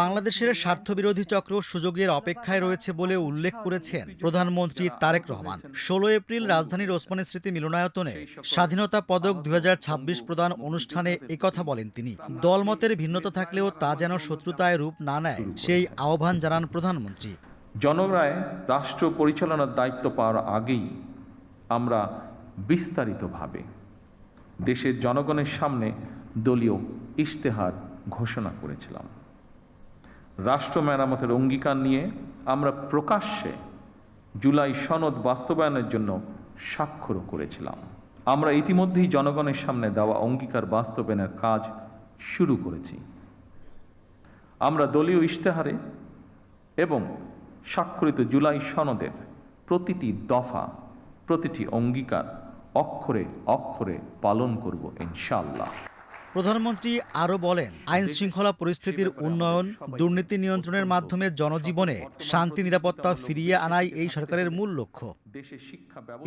বাংলাদেশের স্বার্থবিরোধী চক্র সুযোগের অপেক্ষায় রয়েছে বলে উল্লেখ করেছেন প্রধানমন্ত্রী তারেক রহমান। ১৬ এপ্রিল রাজধানীর ওসমানী স্মৃতি মিলনায়তনে স্বাধীনতা পদক ২০২৬ প্রদান অনুষ্ঠানে একথা বলেন তিনি। দলমতের ভিন্নতা থাকলেও তা যেন শত্রুতায় রূপ না নেয় সেই আহ্বান জানান প্রধানমন্ত্রী। জনগণের রাষ্ট্র পরিচালনার দায়িত্ব পাওয়ার আগেই আমরা বিস্তারিতভাবে দেশের জনগণের সামনে দলীয় ইশতেহার ঘোষণা করেছিলাম। রাষ্ট্র মেরামতের অঙ্গীকার নিয়ে আমরা প্রকাশ্যে জুলাই সনদ বাস্তবায়নের জন্য স্বাক্ষরও করেছিলাম। আমরা ইতিমধ্যেই জনগণের সামনে দেওয়া অঙ্গীকার বাস্তবায়নের কাজ শুরু করেছি। আমরা দলীয় ইশতেহারে এবং স্বাক্ষরিত জুলাই সনদের প্রতিটি দফা, প্রতিটি অঙ্গীকার অক্ষরে অক্ষরে পালন করব ইনশাআল্লাহ। প্রধানমন্ত্রী আরও বলেন, আইন শৃঙ্খলা পরিস্থিতির উন্নয়ন, দুর্নীতি নিয়ন্ত্রণের মাধ্যমে জনজীবনে শান্তি নিরাপত্তা ফিরিয়ে আনাই এই সরকারের মূল লক্ষ্য।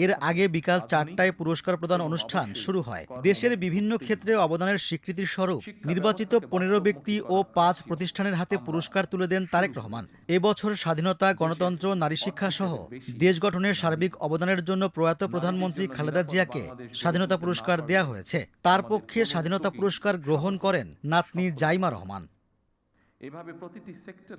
এর আগে বিকাল ৪টায় পুরস্কার প্রদান অনুষ্ঠান শুরু হয়। দেশের বিভিন্ন ক্ষেত্রে অবদানের স্বীকৃতির স্বরূপ নির্বাচিত ১৫ ব্যক্তি ও ৫ প্রতিষ্ঠানের হাতে পুরস্কার তুলে দেন তারেক রহমান। এবছর স্বাধীনতা, গণতন্ত্র, নারী শিক্ষা সহ দেশ গঠনের সার্বিক অবদানের জন্য প্রয়াত প্রধানমন্ত্রী খালেদা জিয়াকে স্বাধীনতা পুরস্কার দেয়া হয়েছে। তার পক্ষে স্বাধীনতা পুরস্কার গ্রহণ করেন নাতনি জাইমা রহমান।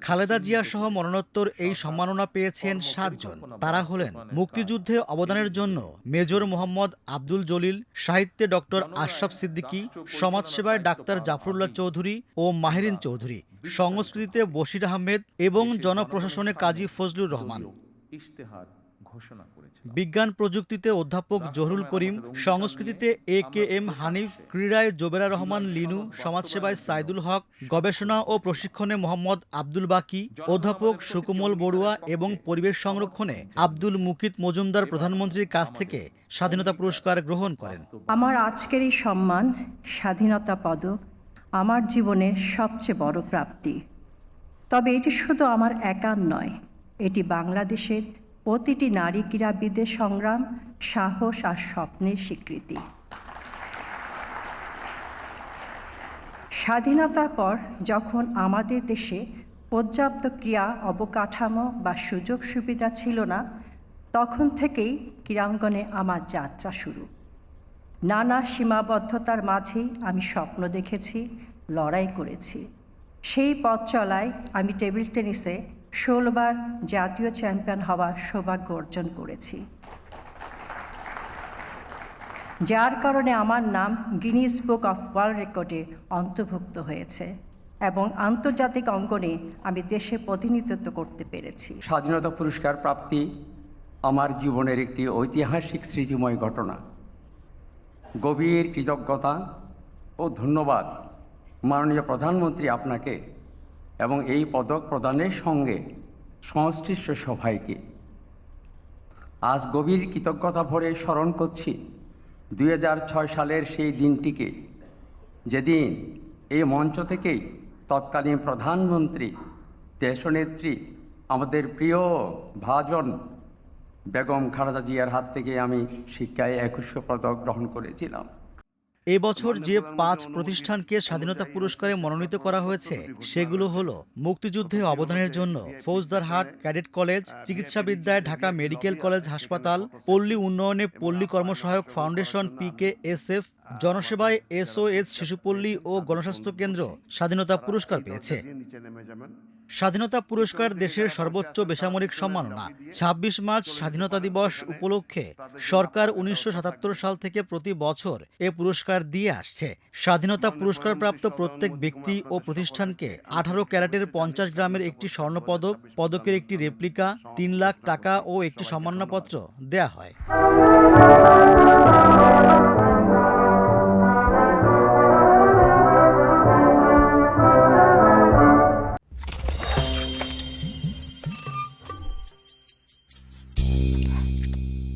খালেদা জিয়া সহ মরণোত্তর এই সম্মাননা পেয়েছেন ৭ জন। তারা হলেন মুক্তিযুদ্ধে অবদানের জন্য মেজর মোহাম্মদ আব্দুল জলিল, সাহিত্যে ডক্টর আশরাফ সিদ্দিকী, সমাজসেবায় ডাক্তার জাফরুল্লাহ চৌধুরী ও মাহেরিন চৌধুরী, সংস্কৃতিতে বশির আহমেদ এবং জনপ্রশাসনে কাজী ফজলুর রহমান, বিজ্ঞান প্রযুক্তিতে অধ্যাপক জহুরুল করিম, সংস্কৃতিতে AKM হানিফ, ক্রীড়ায় জোবেরা রহমান লিনু, সমাজসেবায় সাইদুল হক, গবেষণা ও প্রশিক্ষণে মোহাম্মদ আব্দুল বাকি, অধ্যাপক সুকোমল বড়ুয়া এবং পরিবেশ সংরক্ষণে আব্দুল মুকিত মজুমদার প্রধানমন্ত্রীর কাছ থেকে স্বাধীনতা পুরস্কার গ্রহণ করেন। আমার আজকের এই সম্মান, স্বাধীনতা পদক, আমার জীবনের সবচেয়ে বড় প্রাপ্তি। তবে এটি শুধু আমার একার নয়, এটি বাংলাদেশের প্রতিটি নারী ক্রীড়াবিদের সংগ্রাম, সাহস আর স্বপ্নের স্বীকৃতি। স্বাধীনতার পর যখন আমাদের দেশে পর্যাপ্ত ক্রীড়া অবকাঠামো বা সুযোগ সুবিধা ছিল না, তখন থেকেই ক্রীড়াঙ্গনে আমার যাত্রা শুরু। নানা সীমাবদ্ধতার মাঝেই আমি স্বপ্ন দেখেছি, লড়াই করেছি। সেই পথ চলায় আমি টেবিল টেনিসে ১৬ বার জাতীয় চ্যাম্পিয়ন হওয়ার সৌভাগ্য অর্জন করেছি, যার কারণে আমার নাম গিনিস বুক অফ ওয়ার্ল্ড রেকর্ডে অন্তর্ভুক্ত হয়েছে এবং আন্তর্জাতিক অঙ্গনে আমি দেশে প্রতিনিধিত্ব করতে পেরেছি। স্বাধীনতা পুরস্কার প্রাপ্তি আমার জীবনের একটি ঐতিহাসিক স্মৃতিময় ঘটনা। গভীর কৃতজ্ঞতা ও ধন্যবাদ মাননীয় প্রধানমন্ত্রী আপনাকে এবং এই পদক প্রদানের সঙ্গে সংশ্লিষ্ট সবাইকে। আজ গভীর কৃতজ্ঞতা ভরে স্মরণ করছি ২০০৬ সালের সেই দিনটিকে, যেদিন এই মঞ্চ থেকেই তৎকালীন প্রধানমন্ত্রী, দেশনেত্রী, আমাদের প্রিয় ভাজন বেগম খালেদা জিয়ার হাত থেকে আমি শিক্ষায় ২১ পদক গ্রহণ করেছিলাম। এবছর যে ৫ প্রতিষ্ঠানকে স্বাধীনতা পুরস্কারে মনোনীত করা হয়েছে সেগুলো হলো মুক্তিযুদ্ধে অবদানের জন্য ফৌজদারহাট ক্যাডেট কলেজ, চিকিৎসাবিদ্যায় ঢাকা মেডিকেল কলেজ হাসপাতাল, পল্লী উন্নয়নে পল্লী কর্মসহায়ক ফাউন্ডেশন PKSF, জনসেবায় SOS শিশুপল্লী ও গণস্বাস্থ্য কেন্দ্র স্বাধীনতা পুরস্কার পেয়েছে। স্বাধীনতা পুরস্কার দেশের সর্বোচ্চ বেসামরিক সম্মাননা। ২৬ মার্চ স্বাধীনতা দিবস উপলক্ষে সরকার ১৯৭৭ সাল থেকে প্রতি বছর এ পুরস্কার দিয়ে আসছে। স্বাধীনতা পুরস্কারপ্রাপ্ত প্রত্যেক ব্যক্তি ও প্রতিষ্ঠানকে ১৮ ক্যারেটের ৫০ গ্রামের একটি স্বর্ণপদক, পদকের একটি রেপ্লিকা, ৩ লাখ টাকা ও একটি সম্মাননাপত্র দেয়া হয়।